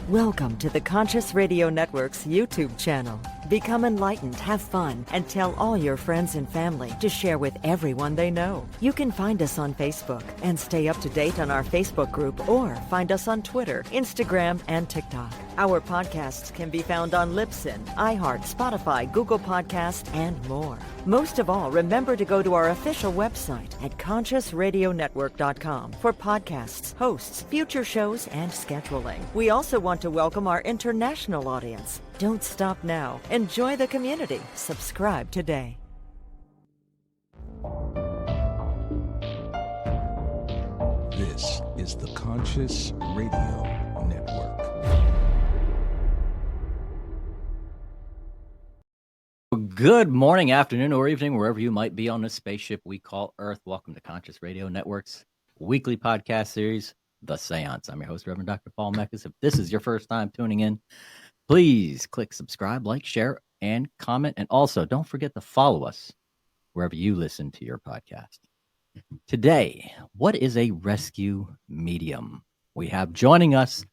Welcome to the Conscious Radio Network's YouTube channel. Become enlightened, have fun, and tell all your friends and family to share with everyone they know. You can find us on Facebook and stay up to date on our Facebook group, or find us on Twitter, Instagram, and TikTok. Our podcasts can be found on Libsyn, iHeart, Spotify, Google Podcast, and more. Most of all, remember to go to our official website at consciousradionetwork.com for podcasts, hosts, future shows, and scheduling. We also want to welcome our international audience. Don't stop now. Enjoy the community. Subscribe today. This is the Conscious Radio Network. Good morning, afternoon, or evening, wherever you might be on this spaceship we call Earth. Welcome to Conscious Radio Network's weekly podcast series, The Seance. I'm your host, Reverend Dr. Paul Meckes. If this is your first time tuning in, please click subscribe, like, share, and comment. And also, don't forget to follow us wherever you listen to your podcast. Today, what is a rescue medium? We have joining us,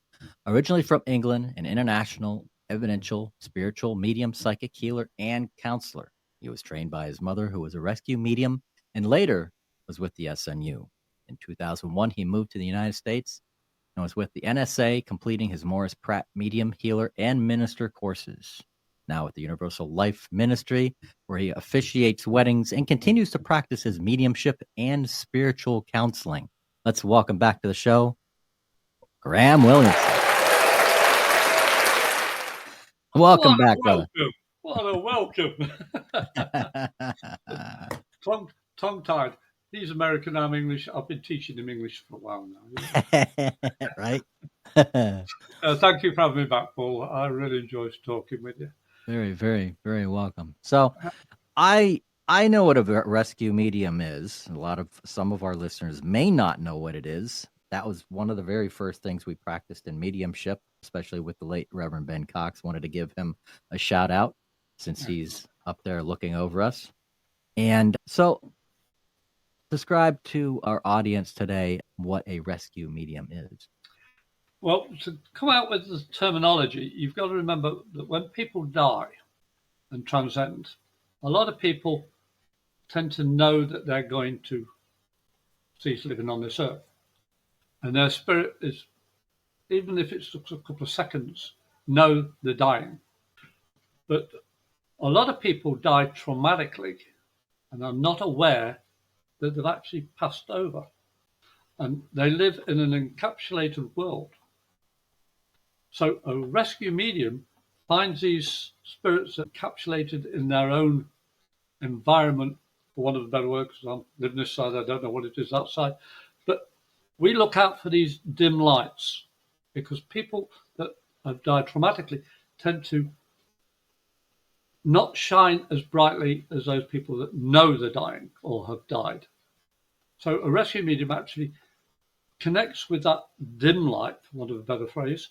originally from England, an international evidential spiritual medium, psychic healer, and counselor. He was trained by his mother, who was a rescue medium, and later was with the SNU. In 2001, he moved to the United States and was with the NSA, completing his Morris Pratt medium, healer, and minister courses. Now at the Universal Life Ministry, where he officiates weddings and continues to practice his mediumship and spiritual counseling. Let's welcome back to the show, Graham Williamson. Welcome back, brother. What a welcome. Tongue-tied. He's American, I'm English. I've been teaching him English for a while now. Right? Thank you for having me back, Paul. I really enjoyed talking with you. Very, very, very welcome. So I know what a rescue medium is. Some of our listeners may not know what it is. That was one of the very first things we practiced in mediumship, especially with the late Reverend Ben Cox. Wanted to give him a shout out since he's up there looking over us. And so describe to our audience today what a rescue medium is. Well, to come out with the terminology, you've got to remember that when people die and transcend, a lot of people tend to know that they're going to cease living on this earth. And their spirit is, even if it's just a couple of seconds, know they're dying. But a lot of people die traumatically and are not aware that they've actually passed over. And they live in an encapsulated world. So a rescue medium finds these spirits encapsulated in their own environment, for want of a better word, because I'm living this side, I don't know what it is outside. But we look out for these dim lights because people that have died traumatically tend to not shine as brightly as those people that know they're dying or have died. So a rescue medium actually connects with that dim light, for want of a better phrase,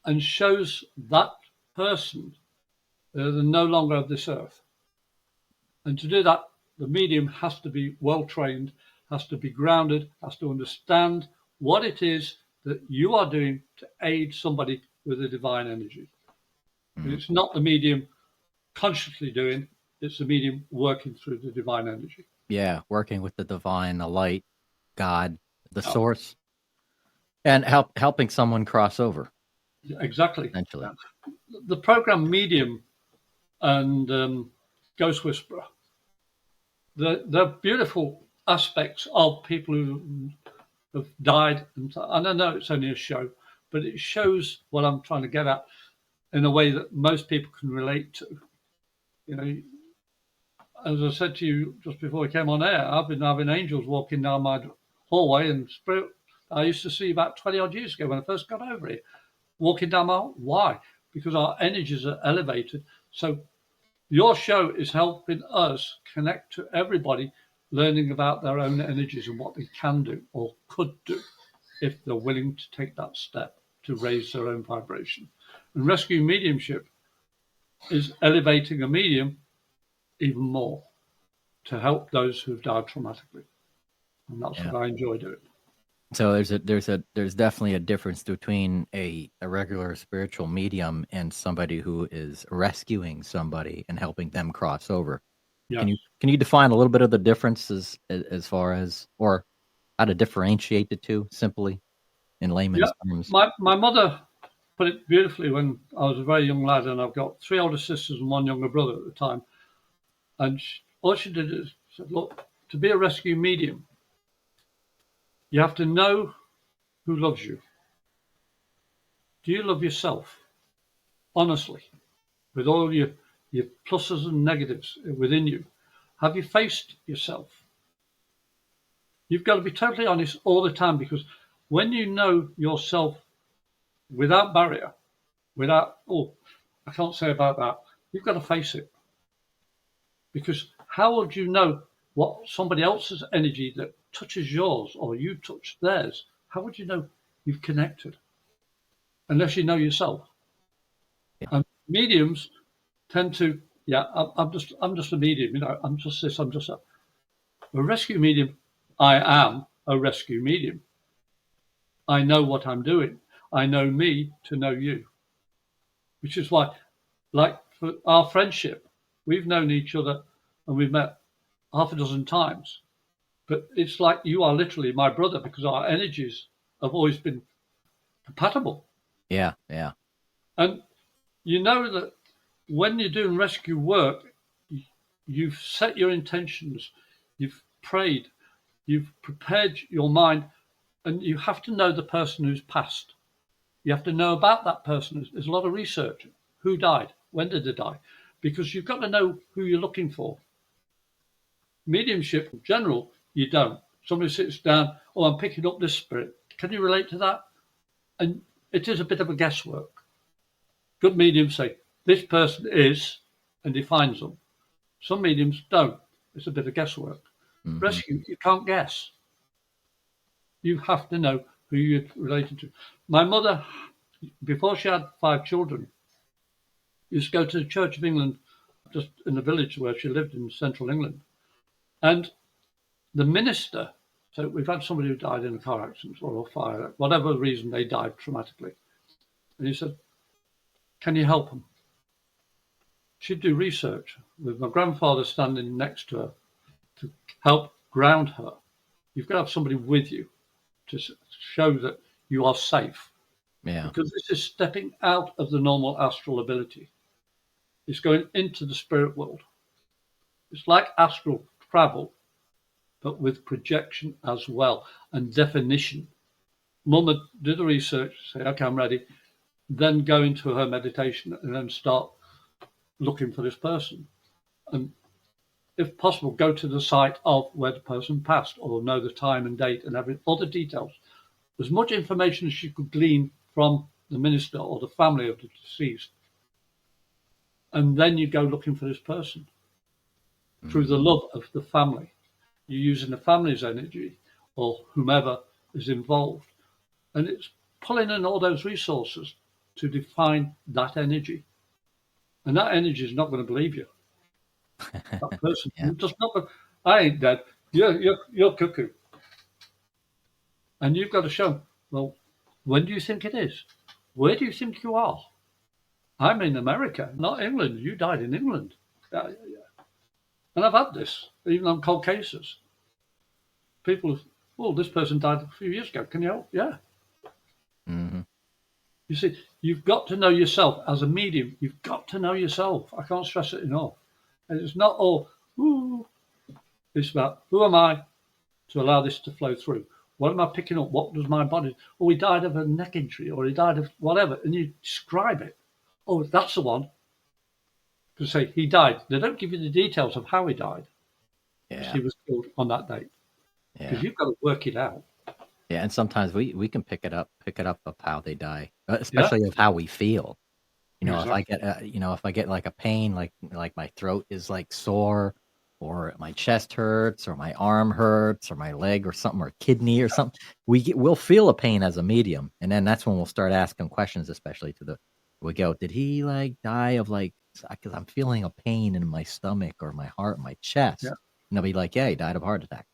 and shows that person they're no longer of this earth. And to do that, the medium has to be well trained, has to be grounded, has to understand what it is that you are doing to aid somebody with a divine energy. Mm-hmm. It's not the medium consciously doing, it's the medium working through the divine energy. Yeah, working with the divine, the light, God, the source, and helping someone cross over. Exactly. Essentially. The program Medium and Ghost Whisperer, they're beautiful aspects of people who have died. And I know it's only a show, but it shows what I'm trying to get at in a way that most people can relate to. You know, as I said to you just before we came on air, I've been having angels walking down my hallway and spirit I used to see about 20 odd years ago when I first got over here, walking down my hall. Why? Because our energies are elevated. So your show is helping us connect to everybody, learning about their own energies and what they can do or could do if they're willing to take that step to raise their own vibration. And rescue mediumship is elevating a medium even more to help those who've died traumatically. And that's what I enjoy doing. So there's definitely a difference between a regular spiritual medium and somebody who is rescuing somebody and helping them cross over. Yes. Can you define a little bit of the differences as far as, or how to differentiate the two simply in Yeah. layman's terms? My mother put it beautifully when I was a very young lad, and I've got three older sisters and one younger brother at the time. And all she did is said, look, to be a rescue medium, you have to know who loves you. Do you love yourself? Honestly, with all your pluses and negatives within you. Have you faced yourself? You've got to be totally honest all the time, because when you know yourself without barrier, without, oh, I can't say about that, you've got to face it. Because how would you know what somebody else's energy that touches yours or you touch theirs? How would you know you've connected? Unless you know yourself. Yeah. And mediums tend to, yeah, I'm just a medium, you know, I'm just this, I'm just that. A rescue medium, I am a rescue medium. I know what I'm doing. I know me to know you. Which is why, like for our friendship, we've known each other and we've met half a dozen times. But it's like you are literally my brother, because our energies have always been compatible. Yeah, yeah. And you know that when you're doing rescue work, you've set your intentions, you've prayed, you've prepared your mind, and you have to know the person who's passed. You have to know about that person. There's a lot of research. Who died? When did they die? Because you've got to know who you're looking for. Mediumship in general, you don't. Somebody sits down, oh, I'm picking up this spirit. Can you relate to that? And it is a bit of a guesswork. Good mediums say, this person is, and defines them. Some mediums don't. It's a bit of guesswork. Mm-hmm. Rescue, you can't guess. You have to know who you're related to. My mother, before she had 5 children, used to go to the Church of England, just in the village where she lived in central England. And the minister, so we've had somebody who died in a car accident or a fire, whatever reason they died traumatically. And he said, can you help them? She'd do research with my grandfather standing next to her to help ground her. You've got to have somebody with you to show that you are safe. Yeah. Because this is stepping out of the normal astral ability. It's going into the spirit world. It's like astral travel, but with projection as well and definition. Mum would do the research, say, okay, I'm ready, then go into her meditation and then start looking for this person. And if possible, go to the site of where the person passed, or know the time and date and every other details. As much information as she could glean from the minister or the family of the deceased. And then you go looking for this person through the love of the family. You're using the family's energy or whomever is involved. And it's pulling in all those resources to define that energy. And that energy is not going to believe you. That person Yeah. just not. I ain't dead. You're cuckoo. And you've got to show them, well, when do you think it is? Where do you think you are? I'm in America, not England. You died in England. Yeah. And I've had this, even on cold cases. People, oh, this person died a few years ago. Can you help? Yeah. Mm-hmm. You see, you've got to know yourself as a medium. You've got to know yourself. I can't stress it enough. And it's not all, ooh. It's about, who am I to allow this to flow through? What am I picking up? What does my body? Oh, he died of a neck injury, or he died of whatever. And you describe it. Oh, that's the one. To say he died. They don't give you the details of how he died. Yeah. He was killed on that date. Because you've got to work it out. Yeah, and sometimes we can pick it up of how they die, especially of how we feel. You know, Exactly. if I get like a pain, like my throat is like sore, or my chest hurts, or my arm hurts, or my leg, or something, or kidney, or something, we'll feel a pain as a medium, and then that's when we'll start asking questions, especially we go, did he like die of like, because I'm feeling a pain in my stomach or my heart, my chest, Yeah. and they'll be like, yeah, he died of a heart attack.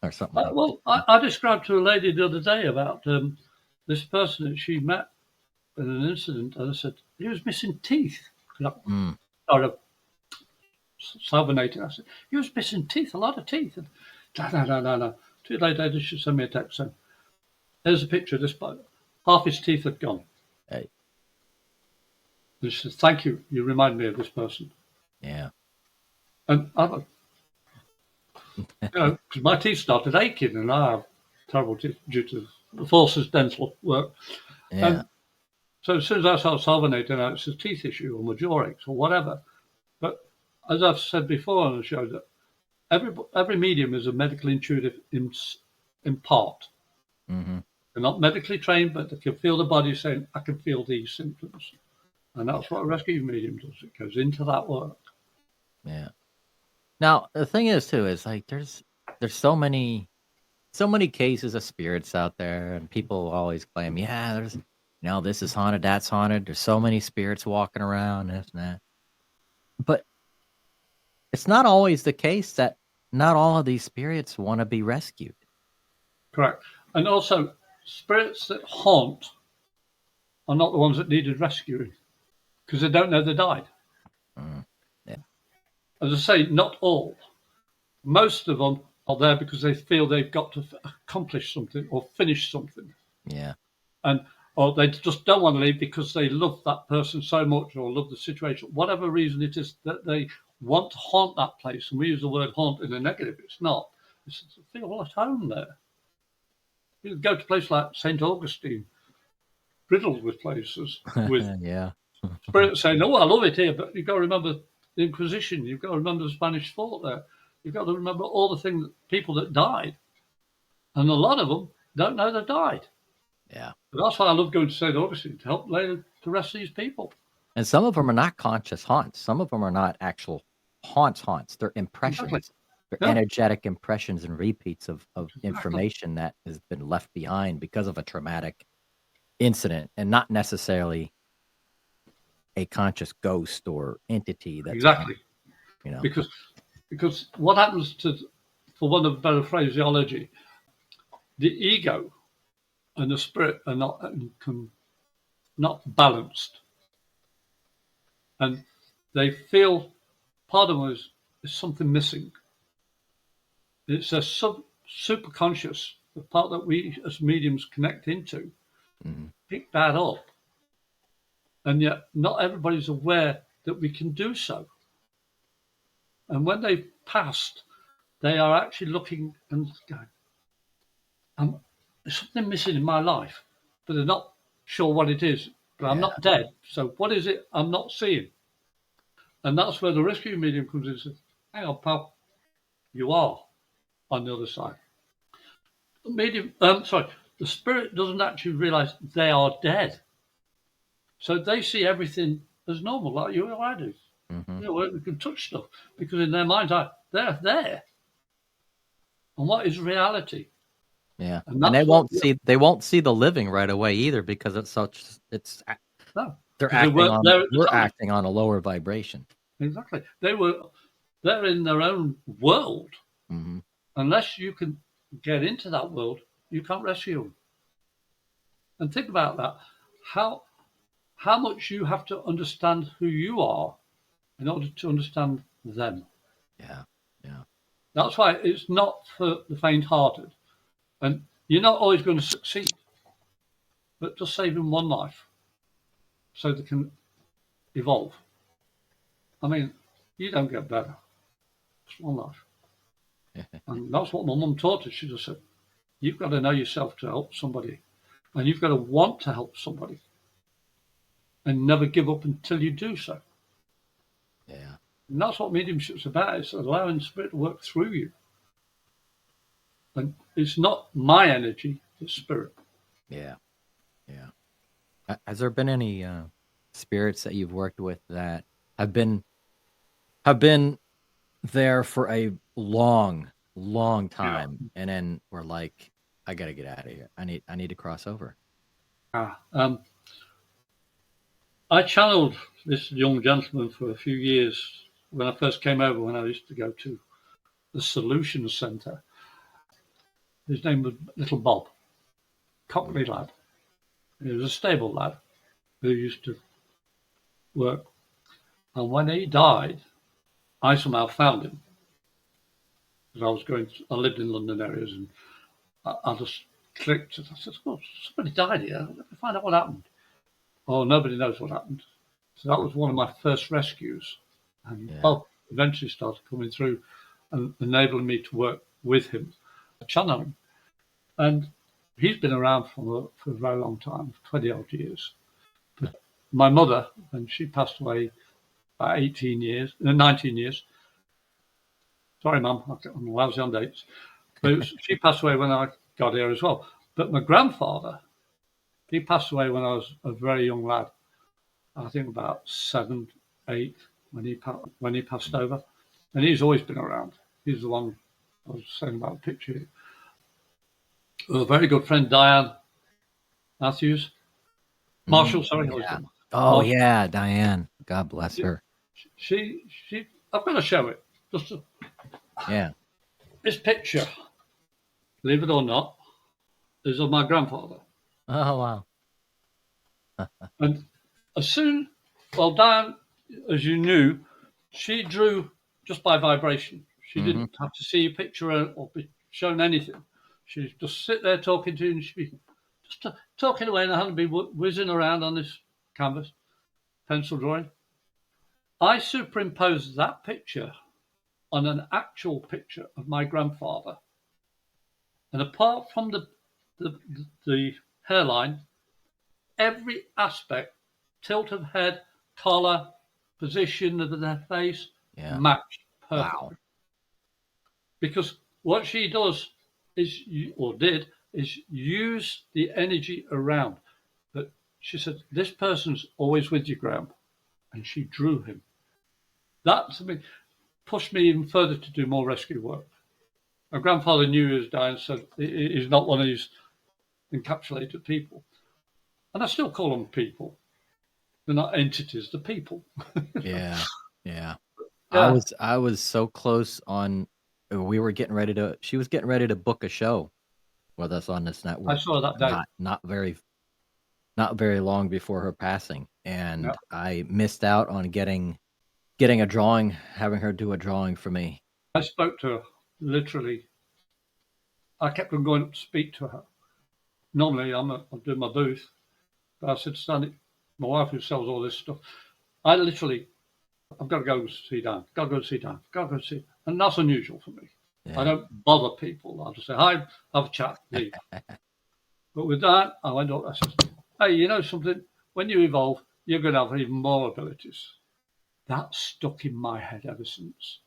or something. I described to a lady the other day about this person that she met in an incident, and I said, he was missing teeth. Started salvinating. I said, he was missing teeth, a lot of teeth. And, no. 2 days later, she sent me a text saying, there's a picture of this bloke. Half his teeth had gone. Hey. And she said, thank you. You remind me of this person. Yeah. And I thought, because my teeth started aching, and I have terrible teeth due to the forces dental work. Yeah. And so as soon as I start salvinating out, it's a teeth issue or my jaw aches or whatever. But as I've said before on the show, that every medium is a medical intuitive in part. Mm-hmm. They're not medically trained, but they can feel the body saying, I can feel these symptoms. And that's what a rescue medium does. It goes into that work. Yeah. Now, the thing is, too, is like there's so many cases of spirits out there, and people always claim, yeah, there's, this is haunted, that's haunted. There's so many spirits walking around, this and that. But it's not always the case that not all of these spirits want to be rescued. Correct. And also, spirits that haunt are not the ones that needed rescuing, because they don't know they died. Yeah. As I say, not all. Most of them are there because they feel they've got to accomplish something or finish something. Yeah. Or they just don't want to leave because they love that person so much or love the situation. Whatever reason it is that they want to haunt that place. And we use the word haunt in a negative. It's not. It's to feel at home there. You go to a place like St. Augustine, riddled with places, with yeah. spirits saying, oh, I love it here, but you've got to remember the Inquisition. You've got to remember the Spanish fort there. You've got to remember all the people that died. And a lot of them don't know they died. Yeah. But that's why I love going to St. Augustine, to help lay to rest these people. And some of them are not conscious haunts. Some of them are not actual haunts. They're impressions. Exactly. They're energetic impressions and repeats of information that has been left behind because of a traumatic incident, and not necessarily a conscious ghost or entity. That's exactly. Because what happens to, for want of a better phraseology, the ego and the spirit are not balanced, and they feel part of them is something missing. It's a superconscious, the part that we as mediums connect into, pick that up, and yet not everybody's aware that we can do so. And when they've passed, they are actually looking and going, there's something missing in my life, but they're not sure what it is. But I'm not dead, so what is it I'm not seeing? And that's where the rescue medium comes in and says, hang on, pal, you are on the other side. The spirit doesn't actually realize they are dead. So they see everything as normal, like you or I do. We can touch stuff because in their minds, they're there. And what is reality? Yeah, and they won't see the living right away either, because they're acting on a lower vibration. Exactly. They're in their own world. Unless you can get into that world, you can't rescue them. And think about that. How much you have to understand who you are in order to understand them. Yeah. That's why it's not for the faint-hearted. And you're not always going to succeed. But just saving one life so they can evolve. I mean, you don't get better. It's one life. And that's what my mum taught us. She just said, you've got to know yourself to help somebody. And you've got to want to help somebody. And never give up until you do so. Yeah. And that's what mediumship's about. It's allowing spirit to work through you. And it's not my energy, it's spirit. Yeah. Has there been any spirits that you've worked with that have been there for a long time, and then we're like, I got to get out of here. I need to cross over? I channeled this young gentleman for a few years when I first came over, when I used to go to the Solutions Centre. His name was Little Bob, Cockney lad. He was a stable lad who used to work. And when he died, I somehow found him. Because I lived in London areas, and I just clicked. I said, "Oh, somebody died here. Let me find out what happened." Oh, nobody knows what happened. So that was one of my first rescues. And Bob eventually started coming through and enabling me to work with him, channeling. And he's been around for a very long time, 20 odd years. But my mother, when she passed away about 19 years. Sorry, Mum, I'm lousy on dates. But she passed away when I got here as well. But my grandfather, he passed away when I was a very young lad. I think about 7, 8 when he passed over. And he's always been around. He's the one I was saying about the picture. A very good friend, Diane Matthews. Marshall, sorry. Yeah. Oh, yeah, Diane. God bless her. She I've got to show it. Yeah. This picture, believe it or not, is of my grandfather. Oh, wow. And Diane, as you knew, she drew just by vibration. She didn't have to see a picture or be shown anything. She'd just sit there talking to you, and she'd be just talking away, and I hadn't been whizzing around on this canvas, pencil drawing. I superimposed that picture on an actual picture of my grandfather. And apart from the hairline, every aspect, tilt of head, collar, position of the face, matched perfectly. Wow. Because what she does is use the energy around. But she said, this person's always with you, Graham. And she drew him. That, to me, pushed me even further to do more rescue work. My grandfather knew he was dying, so he's not one of these encapsulated people. And I still call them people. They're not entities, they're people. Yeah. I was so close on, she was getting ready to book a show with us on this network. I saw that day. Not very long before her passing. And I missed out on getting a drawing, having her do a drawing for me. I spoke to her, literally. I kept on going up to speak to her. Normally, I'm doing my booth. But I said, Stanley, my wife who sells all this stuff, I've got to go see Dan. Got to go see Dan. Got to go see. And that's unusual for me. Yeah. I don't bother people. I'll just say, hi, have a chat, leave. But with that, I went up, I said, hey, you know something? When you evolve, you're going to have even more abilities. That stuck in my head ever since.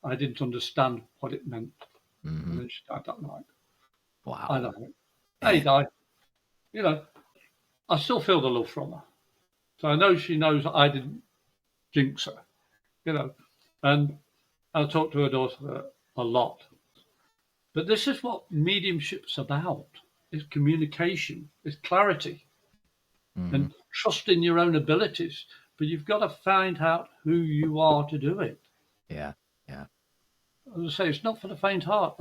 I didn't understand what it meant. And then she died that night. Wow. I know. Hey, Di, you know, I still feel the love from her. So I know she knows I didn't jinx her, you know. And I talk to her daughter a lot. But this is what mediumship's about. It's communication. It's clarity. And trusting your own abilities. But you've got to find out who you are to do it. Yeah. As I say, it's not for the faint heart.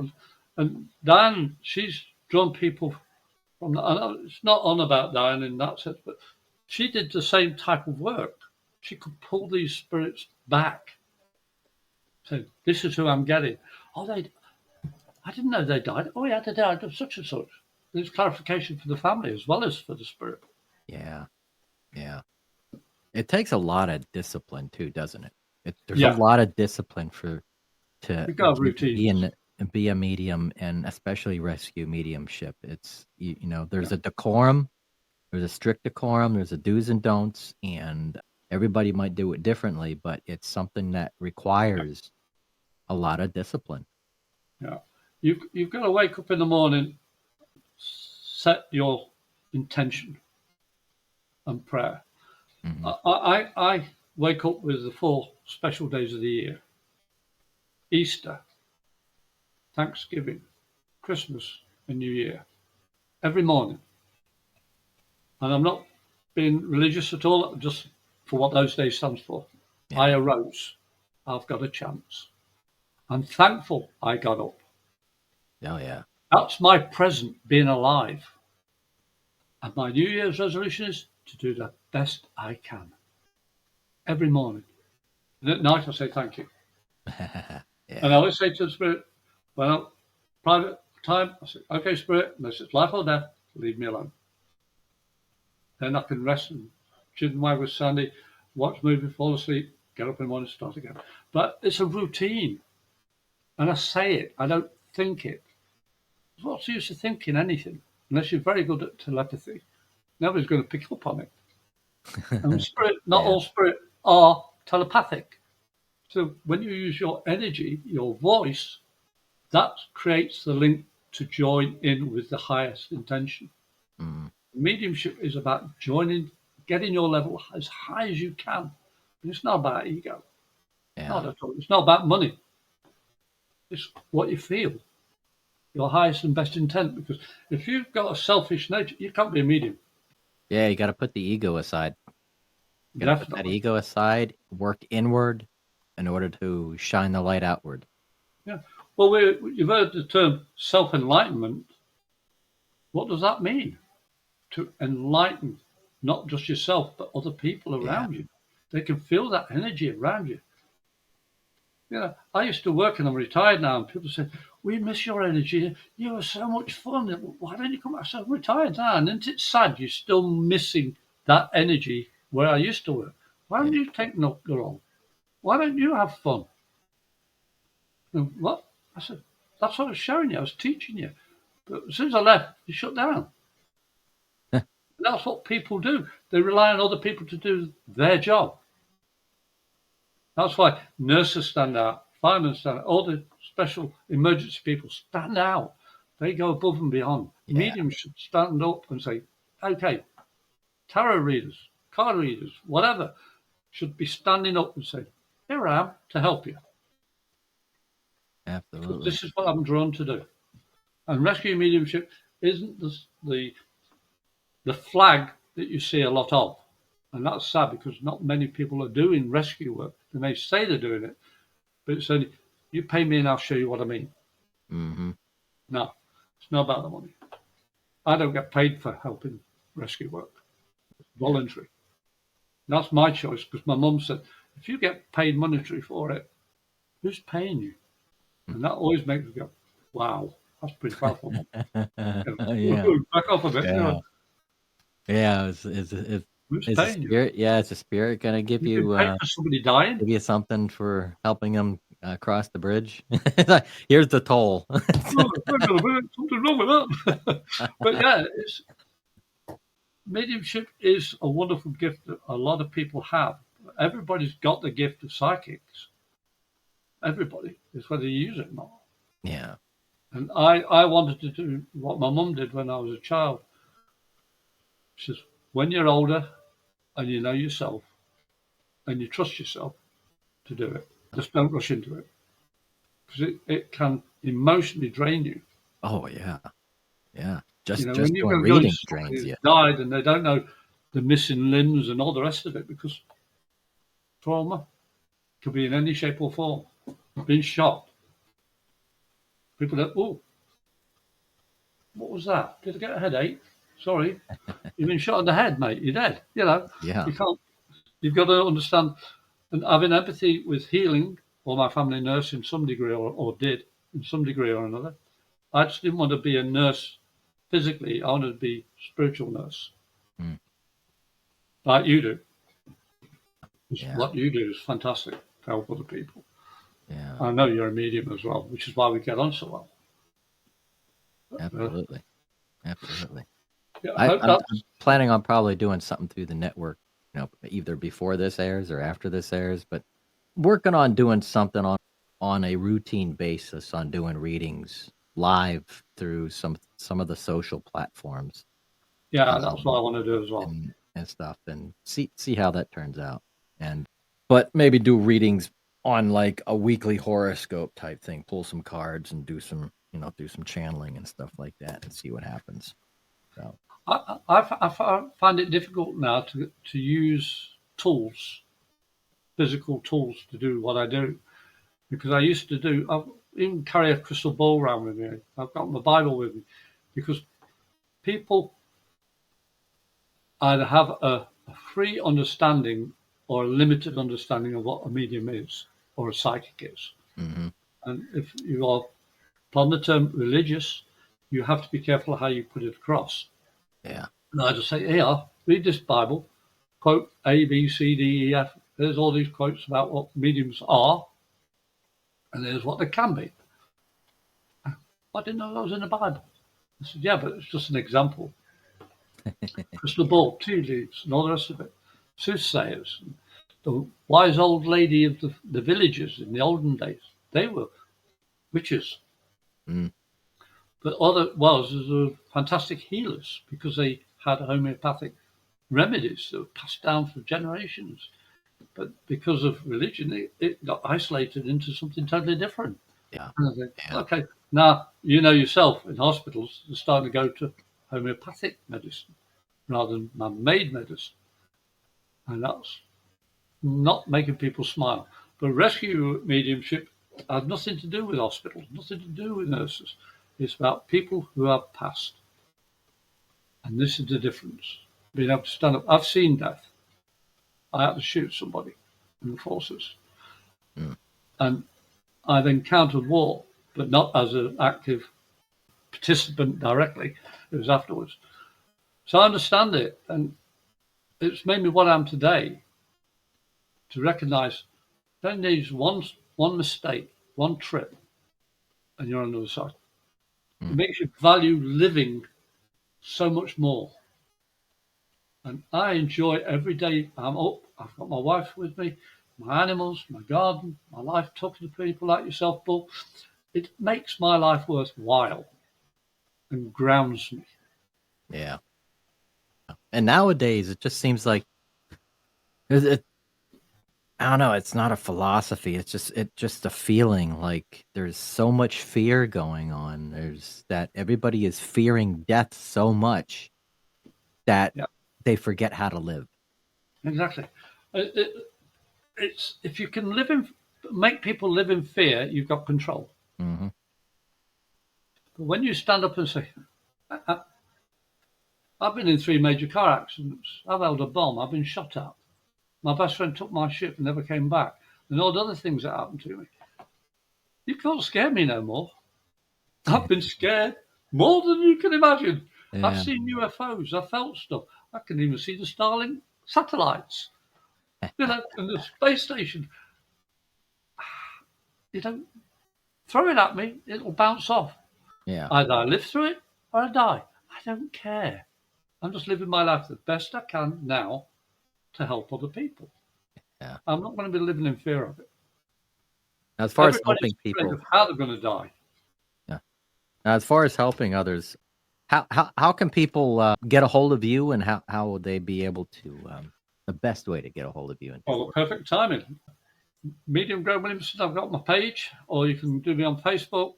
And Diane, she's drawn people from it's not on about Diane in that sense, but she did the same type of work. She could pull these spirits back. So this is who I'm getting. Oh, I didn't know they died. Oh, yeah, they died of such and such. There's clarification for the family as well as for the spirit. Yeah. It takes a lot of discipline too, doesn't it? There's a lot of discipline to be a medium, and especially rescue mediumship. It's there's a decorum, there's a strict decorum, there's a do's and don'ts, and everybody might do it differently, but it's something that requires a lot of discipline. Yeah, you've got to wake up in the morning, set your intention and prayer. I wake up with the 4 special days of the year: Easter, Thanksgiving, Christmas, and New Year, every morning. And I'm not being religious at all, just for what those days stands for. Yeah. I arose. I've got a chance. I'm thankful I got up. Oh, yeah. That's my present being alive. And my New Year's resolution is to do the best I can every morning. And at night, I say thank you. Yeah. And I always say to the Spirit, well, private time, I say, okay, Spirit, unless it's life or death, leave me alone. Then I can rest and chin wag with Sandy, watch movie, fall asleep, get up in the morning, start again. But it's a routine. And I say it, I don't think it. What's the use of thinking anything? Unless you're very good at telepathy. Nobody's going to pick up on it. And spirit, not all spirit are telepathic. So when you use your energy, your voice, that creates the link to join in with the highest intention. Mediumship is about joining, getting your level as high as you can. And it's not about ego. Not at all. It's not about money. It's what you feel. Your highest and best intent. Because if you've got a selfish nature, you can't be a medium. Yeah, you got to put the ego aside. You got to put that ego aside, work inward in order to shine the light outward. Yeah. Well, you've heard the term self-enlightenment. What does that mean? To enlighten not just yourself, but other people around you. They can feel that energy around you. You know, I used to work and I'm retired now, and people say, we miss your energy. You were so much fun. Why don't you come back? I'm retired now. And isn't it sad you're still missing that energy where I used to work? Why don't you take the role? Why don't you have fun? And what? I said, that's what I was showing you. I was teaching you. But as soon as I left, you shut down. That's what people do. They rely on other people to do their job. That's why nurses stand out, firemen stand out, all the special emergency people stand out. They go above and beyond. Mediums should stand up and say, okay, tarot readers, card readers, whatever, should be standing up and say, here I am to help you. Absolutely. This is what I'm drawn to do. And rescue mediumship isn't the flag that you see a lot of. And that's sad because not many people are doing rescue work. They may say they're doing it, but it's only, you pay me and I'll show you what I mean. No, it's not about the money. I don't get paid for helping rescue work. It's voluntary. That's my choice because my mum said, if you get paid monetary for it, who's paying you? And that always makes me go, wow, that's pretty powerful. Back off a bit. Is a spirit? Yeah, is a spirit going to give you for somebody dying? Give you something for helping them cross the bridge? Here's the toll. Something wrong with that. But yeah, mediumship is a wonderful gift that a lot of people have. Everybody's got the gift of psychics. Everybody. It's whether you use it or not. Yeah. And I wanted to do what my mum did when I was a child. She says, when you're older and you know yourself and you trust yourself to do it, just don't rush into it. Because it can emotionally drain you. Oh, yeah. Yeah. Just when doing readings drains you. Died and they don't know the missing limbs and all the rest of it because trauma could be in any shape or form. Being shot. People go, oh, what was that? Did I get a headache? Sorry. You've been shot in the head, mate. You're dead. You know, you can't. You've got to understand and having empathy with healing, or my family nurse in some degree, or did in some degree or another. I just didn't want to be a nurse physically. I wanted to be a spiritual nurse, like you do. What you do is fantastic to help other people. Yeah. I know you're a medium as well, which is why we get on so well. Absolutely. Absolutely. Yeah, I'm planning on probably doing something through the network, either before this airs or after this airs, but working on doing something on a routine basis on doing readings live through some of the social platforms. Yeah, that's what I want to do as well. And stuff, and see how that turns out. But maybe do readings on like a weekly horoscope type thing, pull some cards and do some channeling and stuff like that and see what happens. So I find it difficult now to use tools, physical tools to do what I do, because I used to do, even carry a crystal ball around with me. I've got my Bible with me, because people either have a free understanding or a limited understanding of what a medium is or a psychic is. Mm-hmm. And if you are, upon the term religious, you have to be careful how you put it across. Yeah. And I just say, here, read this Bible, quote A, B, C, D, E, F. There's all these quotes about what mediums are, and there's what they can be. I didn't know that was in the Bible. I said, yeah, but it's just an example. Crystal ball, tea leaves, and all the rest of it. Soothsayers, the wise old lady of the villages in the olden days, they were witches. Mm. But all that was were fantastic healers, because they had homeopathic remedies that were passed down for generations. But because of religion, it got isolated into something totally different. Yeah. And I think, Yeah. okay, now you know yourself, in hospitals, they're starting to go to homeopathic medicine rather than man-made medicine. And that's not making people smile. But rescue mediumship has nothing to do with hospitals, nothing to do with nurses. It's about people who have passed. And this is the difference. Being able to stand up. I've seen death. I had to shoot somebody in the forces. Mm. And I've encountered war, but not as an active participant directly. It was afterwards. So I understand it. And it's made me what I am today, to recognize don't need one mistake, one trip, and you're on the other side. It makes you value living so much more. And I enjoy every day I'm up. I've got my wife with me, my animals, my garden, my life, talking to people like yourself, Paul. It makes my life worthwhile and grounds me. Yeah. And nowadays, it just seems like I don't know. It's not a philosophy. It's just a feeling. Like there's so much fear going on. There's that everybody is fearing death so much that they forget how to live. Exactly. It's if you can make people live in fear, you've got control. Mm-hmm. But when you stand up and say, I've been in 3 major car accidents, I've held a bomb, I've been shot at, my best friend took my ship and never came back, and all the other things that happened to me, you can't scare me no more. I've been scared more than you can imagine. Yeah. I've seen UFOs, I've felt stuff. I can even see the Starlink satellites, and the space station. Throw it at me, it'll bounce off. Yeah. Either I live through it or I die. I don't care. I'm just living my life the best I can now to help other people. Yeah. I'm not going to be living in fear of it. Now, as far as Everybody's helping afraid people, of how they're going to die. yeah. Now, as far as helping others, how can people get a hold of you, and how would they be able to the best way to get a hold of you? Well, the perfect timing. Medium Greg Williamson, I've got my page, or you can do me on Facebook.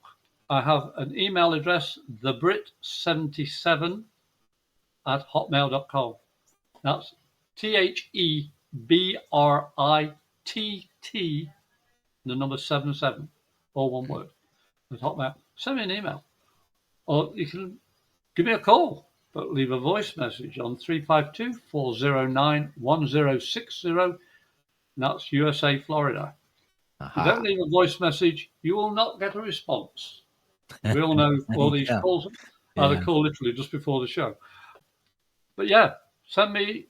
I have an email address, thebrit77@hotmail.com. That's THEBRITT, the number 77, all one word, at Hotmail. Send me an email. Or you can give me a call, but leave a voice message on 352-409-1060. That's USA, Florida. If you don't leave a voice message, you will not get a response. We all know all these calls are the call literally just before the show. But yeah, send me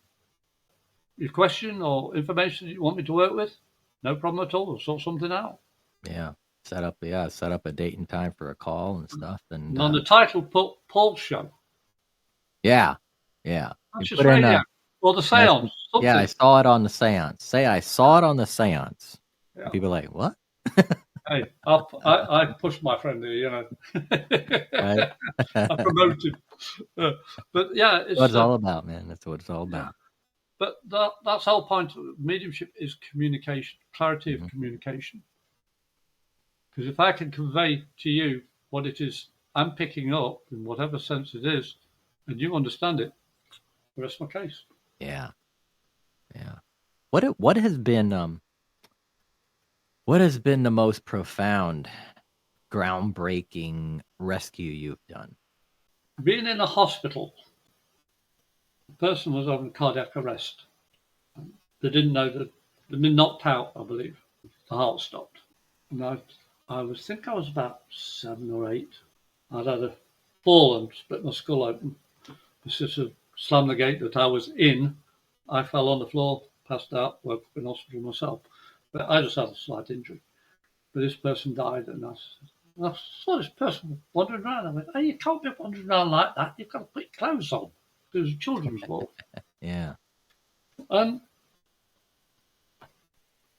your question or information that you want me to work with. No problem at all. We'll sort something out. Yeah. Set up a date and time for a call and stuff. And on the title, put Paul's show. Yeah. Yeah. Conscious Radio. Or the seance. Yeah, I saw it on the seance. Say I saw it on the seance. Yeah. People are like, what? Hey, I pushed my friend here, you know. Right. I promoted. But yeah, it's what it's all about, man. That's what it's all about. Yeah. But that's the whole point of mediumship is communication, clarity of communication. Because if I can convey to you what it is I'm picking up in whatever sense it is, and you understand it, the rest of my case. Yeah. Yeah. What has been the most profound groundbreaking rescue you've done? Being in a hospital, the person was on cardiac arrest. They didn't know that they'd been knocked out, I believe. The heart stopped. And I was about 7 or 8. I'd had a fall and split my skull open. The sister slammed the gate that I was in. I fell on the floor, passed out, woke up in hospital myself. But I just had a slight injury. But this person died, and I saw this person wandering around. I went, "Hey, you can't be wandering around like that. You've got to put your clothes on." It was a children's ward. Yeah. And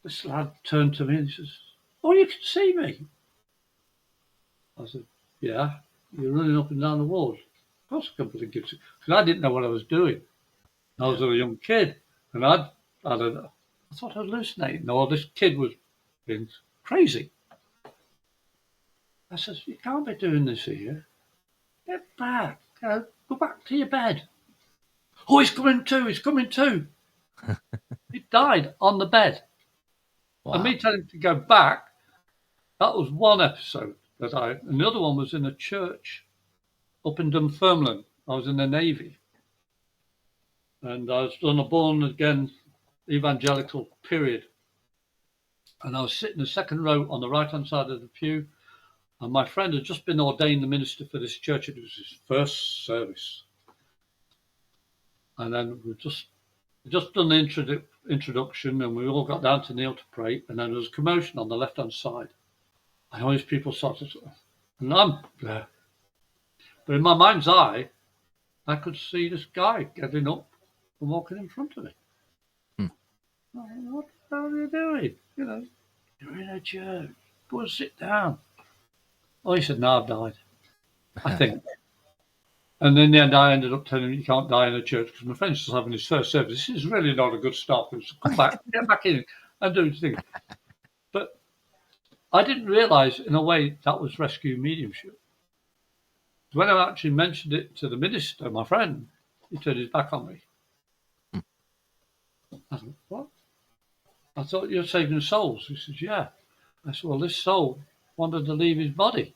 this lad turned to me and he says, "Oh, you can see me." I said, "Yeah, you're running up and down the ward." Of course I can put a gift, because I didn't know what I was doing. I was a young kid, and I thought I was hallucinating. Or this kid was being crazy. I said, "You can't be doing this here. Get back. Go back to your bed." "Oh, he's coming too. He's coming too." He died on the bed. Wow. And me telling him to go back, that was one episode and the other one was in a church up in Dunfermline. I was in the Navy. And I was on a born again evangelical period. And I was sitting in the second row on the right hand side of the pew. And my friend had just been ordained the minister for this church. It was his first service. And then we just done the introduction, and we all got down to kneel to pray. And then there was a commotion on the left hand side. And all these people started, and I'm there. But in my mind's eye, I could see this guy getting up and walking in front of me. What the hell are you doing? You're in a church. Go and sit down. Oh, he said, "No, I've died, I think." And in the end, I ended up telling him, "You can't die in a church," because my friend's just having his first service. This is really not a good start. So come back, get back in and do his thing. But I didn't realise, in a way, that was rescue mediumship. When I actually mentioned it to the minister, my friend, he turned his back on me. I said, "What?" "I thought you were saving souls." He says, "Yeah." I said, "Well, this soul wanted to leave his body."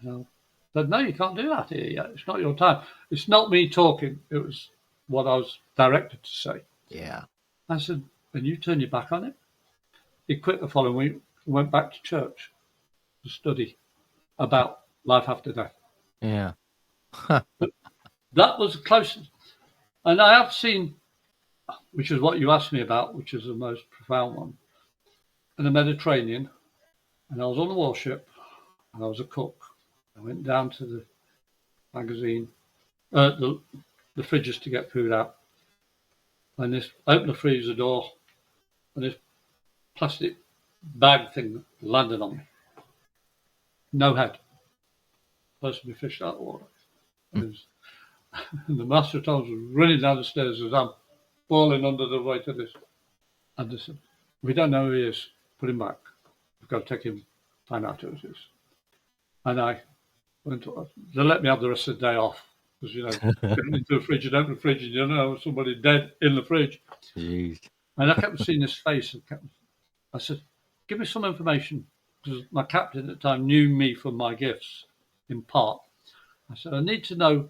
I said, "No, you can't do that here yet. It's not your time." It's not me talking. It was what I was directed to say. Yeah. I said, "And you turn your back on it?" He quit the following week and went back to church to study about life after death. Yeah. But that was the closest. And I have seen, which is what you asked me about, which is the most profound one, in the Mediterranean. And I was on the warship, and I was a cook. I went down to the magazine, the fridges to get food out. And this opened the freezer door, and this plastic bag thing landed on me. No head. Supposed to be fished out of water. And the master of Thomas was running down the stairs as I'm falling under the weight of this. And they said, "We don't know who he is. Put him back. We've got to take him, find out who it is." And I went to, they let me have the rest of the day off. Because, getting into the fridge and open the fridge, and you know somebody dead in the fridge. Jeez. And I kept seeing his face. I said, "Give me some information." Because my captain at the time knew me from my gifts, in part. I said, "I need to know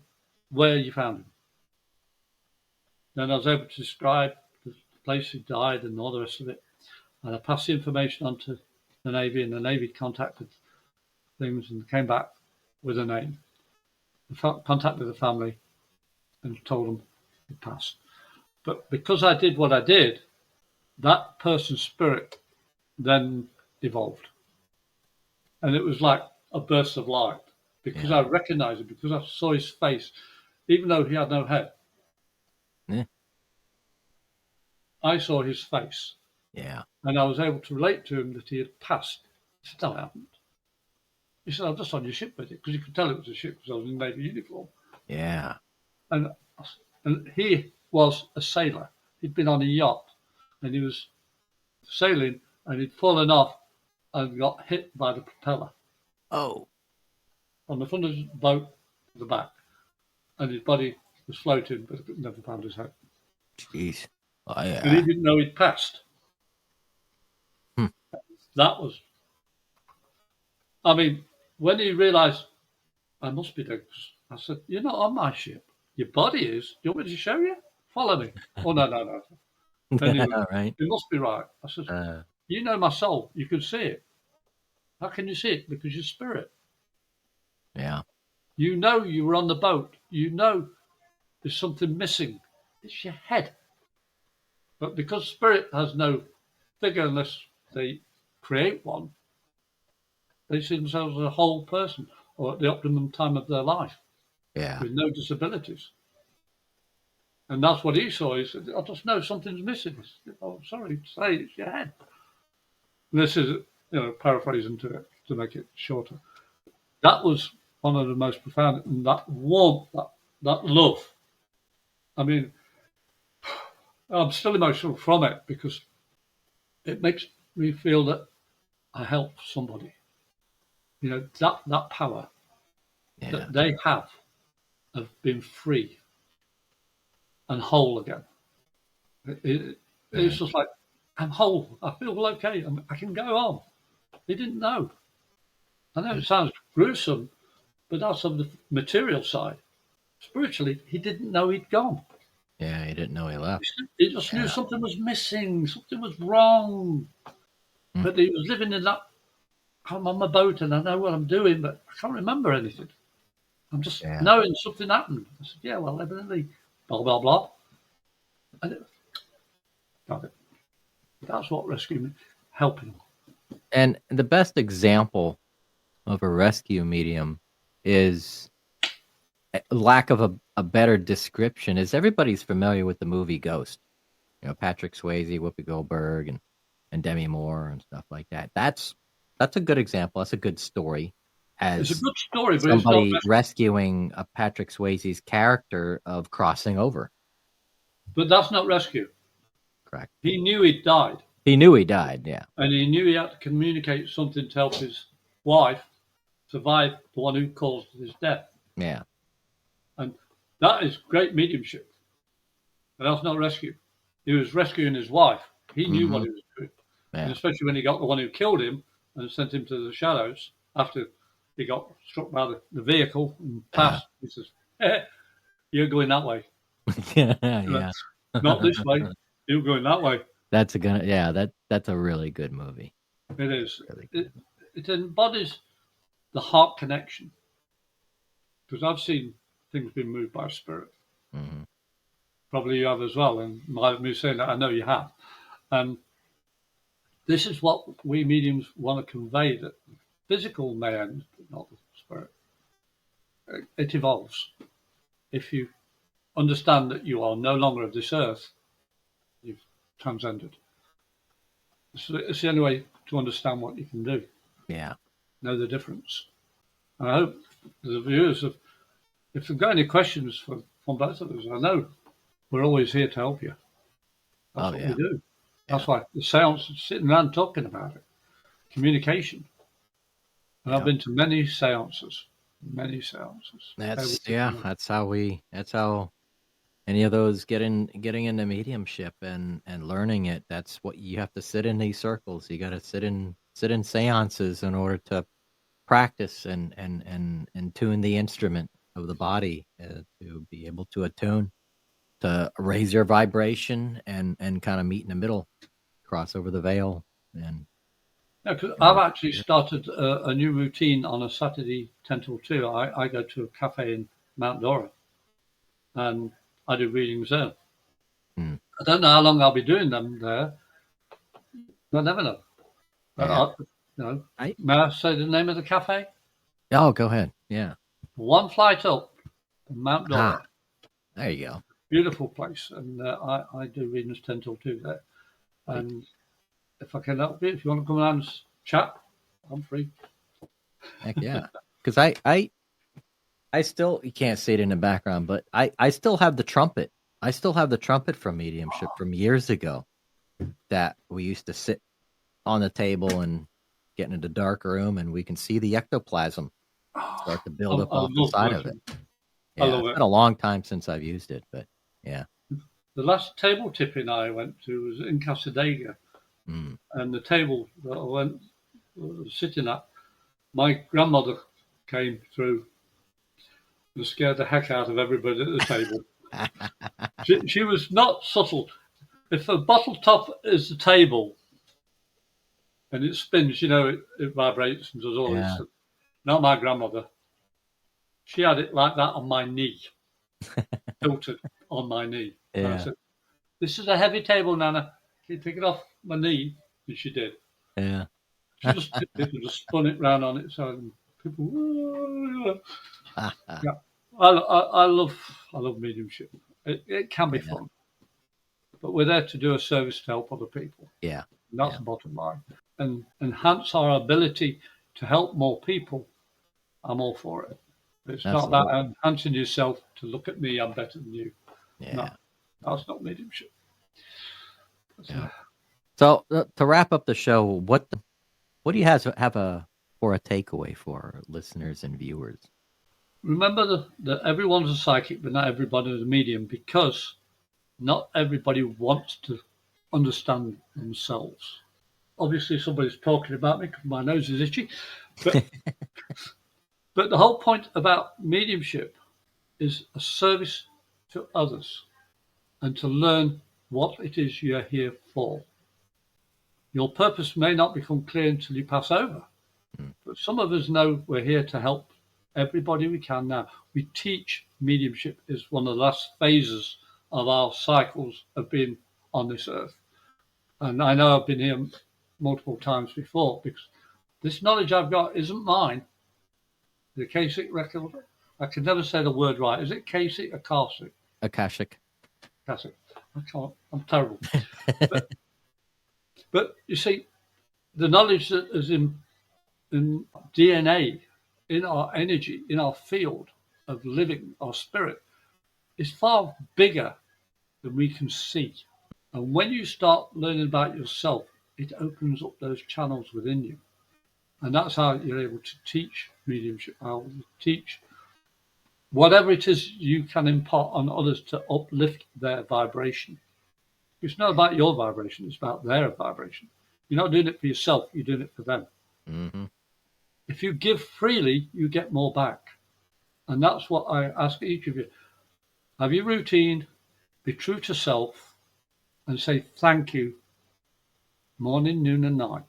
where you found him." Then I was able to describe the place he died and all the rest of it. And I passed the information on to the Navy, and the Navy contacted things and came back with a name. I contacted the family and told them he passed. But because I did what I did, that person's spirit then evolved. And it was like a burst of light, because I recognized him, because I saw his face, even though he had no head. Yeah. I saw his face. Yeah. And I was able to relate to him that he had passed. He said, "No, I haven't." He said, "I'm just on your ship with it," because you could tell it was a ship because I was in Navy uniform. Yeah. And he was a sailor. He'd been on a yacht, and he was sailing, and he'd fallen off and got hit by the propeller. Oh. On the front of the boat, the back. And his body was floating, but never found his head. Jeez. Oh, yeah. And he didn't know he'd passed. That was I mean, when he realised I must be dead, I said, "You're not on my ship. Your body is. Do you want me to show you? Follow me." "Oh, no, no, no." Then he went, Right. "It must be right." I said, "You know my soul. You can see it. How can you see it? Because you're spirit. Yeah. You know you were on the boat. You know there's something missing. It's your head. But because spirit has no figure unless they create one, they see themselves as a whole person or at the optimum time of their life Yeah. with no disabilities." And that's what he saw. He said, "I just know something's missing." I said, "Oh, sorry to say, it's your head." And this is, paraphrasing to make it shorter. That was one of the most profound, and that warmth, that love. I mean, I'm still emotional from it because it makes me feel that I help somebody. That power Yeah. that they have of being free and whole again. It's just like, I'm whole. I feel okay. I can go on. They didn't know. I know it sounds gruesome, but that's on the material side. Spiritually, he didn't know he'd gone. Yeah. He didn't know he left. He just knew something was missing, something was wrong. But he was living in that, I'm on my boat and I know what I'm doing, but I can't remember anything. I'm just knowing something happened. I said, yeah, well, evidently, blah, blah, blah. And got it. That's what rescue helping. And the best example of a rescue medium is lack of a better description is everybody's familiar with the movie Ghost. Patrick Swayze, Whoopi Goldberg, and Demi Moore and stuff like that. That's a good example. That's a good story. As it's a good story, but somebody it's not rescuing a Patrick Swayze's character of crossing over. But that's not rescue. Correct. He knew he'd died. He knew he died, yeah. And he knew he had to communicate something to help his wife survive the one who caused his death. Yeah. And that is great mediumship. But that's not rescue. He was rescuing his wife. He knew what he was doing. Yeah. And especially when he got the one who killed him and sent him to the shadows after he got struck by the vehicle and passed. He says, "Hey, you're going that way." yeah. Not this way. You're going that way. That's a really good movie. It is. Really It embodies the heart connection. Because I've seen things being moved by spirit. Mm-hmm. Probably you have as well. And by me saying that, I know you have. And this is what we mediums want to convey, that physical may end, but not the spirit. It evolves. If you understand that you are no longer of this earth, you've transcended. It's the only way to understand what you can do. Yeah. Know the difference. And I hope the viewers, if they've got any questions from both of us, I know we're always here to help you. That's what we do. That's why the seance is sitting around talking about it. Communication. And I've been to many seances. That's how any of those getting into mediumship and learning it. That's what you have to sit in these circles. You got to sit in seances in order to practice and tune the instrument of the body to be able to attune, to raise your vibration and kind of meet in the middle, cross over the veil. And because I've actually started a new routine on a Saturday 10 till 2. I go to a cafe in Mount Dora and I do readings there. I don't know how long I'll be doing them there. I never know. May I say the name of the cafe? Oh, go ahead. Yeah. One flight up from Mount Dora. There you go. Beautiful place. And I do readings 10 till 2 there. And if I can help you, if you want to come around and chat, I'm free. Heck yeah. Because I still, you can't see it in the background, but I still have the trumpet. I still have the trumpet from mediumship from years ago that we used to sit on the table and get into the dark room and we can see the ectoplasm start to build up off the side of it. Yeah, it's been a long time since I've used it, but yeah. The last table tipping I went to was in Casadega. And the table that I was sitting at, My grandmother came through and scared the heck out of everybody at the table. She was not subtle. If a bottle top is the table and it spins, it vibrates and does all this. Not my grandmother. She had it like that on my knee, tilted on my knee. And I said, "This is a heavy table, Nana. Can you take it off my knee?" And she did. Yeah. She just tipped it and just spun it round on its own. People, yeah. I love mediumship. It can be fun, but we're there to do a service to help other people. Yeah, and that's the bottom line, and enhance our ability to help more people. I'm all for it. It's not about enhancing yourself to look at me. I'm better than you. Yeah, no, that's not mediumship. So to wrap up the show, what do you have for a takeaway for our listeners and viewers? Remember that everyone's a psychic, but not everybody is a medium, because not everybody wants to understand themselves. Obviously, somebody's talking about me because my nose is itchy. But, but the whole point about mediumship is a service to others and to learn what it is you're here for. Your purpose may not become clear until you pass over. But some of us know we're here to help everybody we can now. We teach mediumship is one of the last phases of our cycles of being on this earth. And I know I've been here multiple times before, because this knowledge I've got isn't mine. The Akashic record, I can never say the word right. Is it Akashic or Akashic? Akashic. Akashic. I can't. I'm terrible. But you see, the knowledge that is in DNA, in our energy, in our field of living, our spirit, is far bigger than we can see. And when you start learning about yourself, it opens up those channels within you. And that's how you're able to teach mediumship, how you teach whatever it is you can impart on others to uplift their vibration. It's not about your vibration, it's about their vibration. You're not doing it for yourself, you're doing it for them. Mm-hmm. If you give freely, you get more back. And that's what I ask each of you. Have your routine, be true to self, and say thank you morning, noon, and night.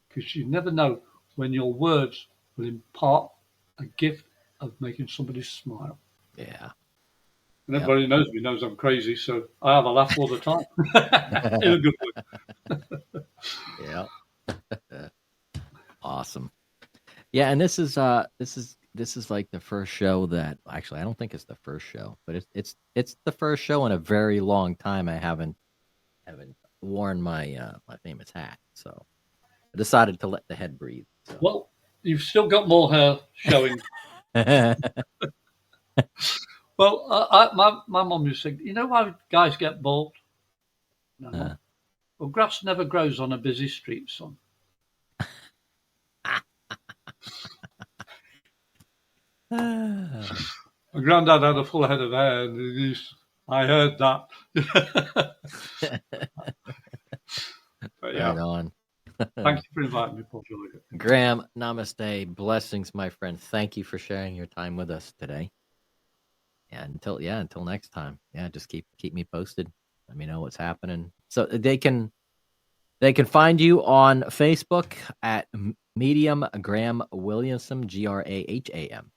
Because you never know when your words will impart a gift of making somebody smile. Yeah. And everybody knows me, knows I'm crazy, so I have a laugh all the time. In a good way. Yeah. Awesome. Yeah, and this is like the first show that, actually, I don't think it's the first show, but it's the first show in a very long time I haven't worn my my famous hat. So I decided to let the head breathe. So. Well, you've still got more hair showing. Well, my mum used to say, you know why guys get bald? No. Well, grass never grows on a busy street, son. My granddad had a full head of hair, and I heard that. But yeah. Right on. Thank you for inviting me, Paul. Graham, namaste, blessings, my friend. Thank you for sharing your time with us today. And until next time. Yeah, just keep me posted. Let me know what's happening. So they can find you on Facebook at Medium Graham Williamson, Graham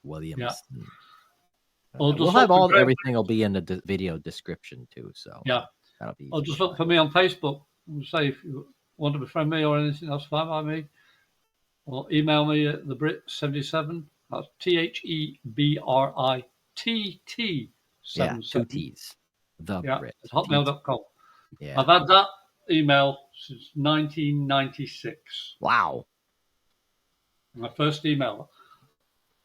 Williamson. Yeah. We'll have everything will be in the video description too. So yeah, that'll be. Or just look for me on Facebook and say if you want to befriend me or anything, that's fine by me. Or email me at thebrit77. That's THEBRITT 77. Yeah, 2 T's. The Brit. At hotmail.com. Yeah. I've had that email since 1996. Wow. My first email.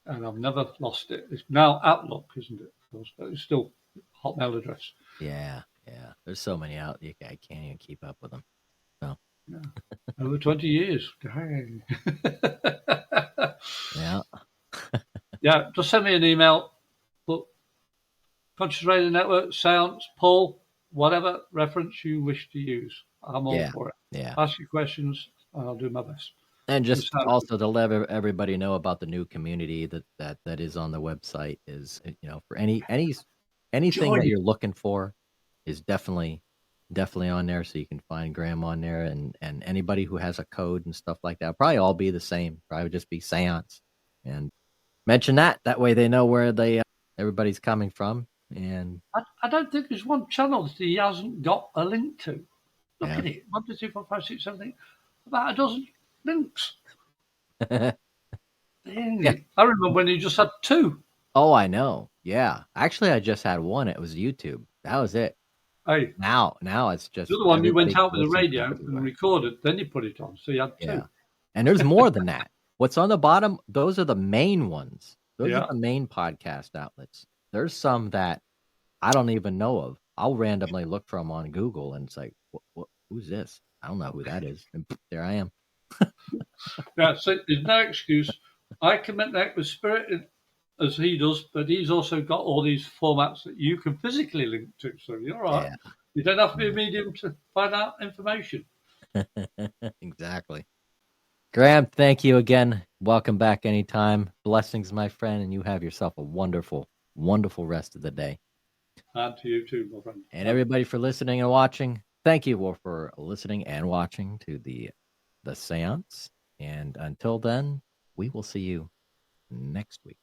And I've never lost it. It's now Outlook, isn't it? But it's still Hotmail address. Yeah. There's so many out. I can't even keep up with them. So. Yeah. Over 20 years. Dang. Yeah. Yeah, just send me an email. But Conscious Radio Network, Seance, Paul, whatever reference you wish to use. I'm all for it. Yeah. Ask your questions and I'll do my best. And Just just have, also to let everybody know about the new community that is on the website is, for anything join that it. you're looking for is definitely on there. So you can find Graham on there, and anybody who has a code and stuff like that, probably all be the same. Probably just be Seance, and mention that way they know where everybody's coming from. And I don't think there's one channel that he hasn't got a link to. Look yeah. at it. 1, 2, 3, 4, 5, 6, 7, 8. About a dozen links. Dang Yeah. it. I remember when he just had 2. Oh, I know. Yeah. Actually, I just had one. It was YouTube. That was it. Hey, Now it's the just other one you everybody went can out with the listen from radio and everywhere. recorded, then you put it on. So you had 2. Yeah. And there's more than that. What's on the bottom, those are the main ones. Those are Yeah. the main podcast outlets. There's some that I don't even know of. I'll randomly look for them on Google, and it's like, who's this? I don't know who that is. And there I am. Yeah. So there's no excuse. I commit that with spirit as he does, but he's also got all these formats that you can physically link to. So you're all right. Yeah. You don't have to be a medium to find out information. Exactly. Graham, thank you again. Welcome back anytime. Blessings, my friend, and you have yourself a wonderful, wonderful rest of the day. And to you too, my friend. And everybody for listening and watching. Thank you all for listening and watching to the seance. And until then, we will see you next week.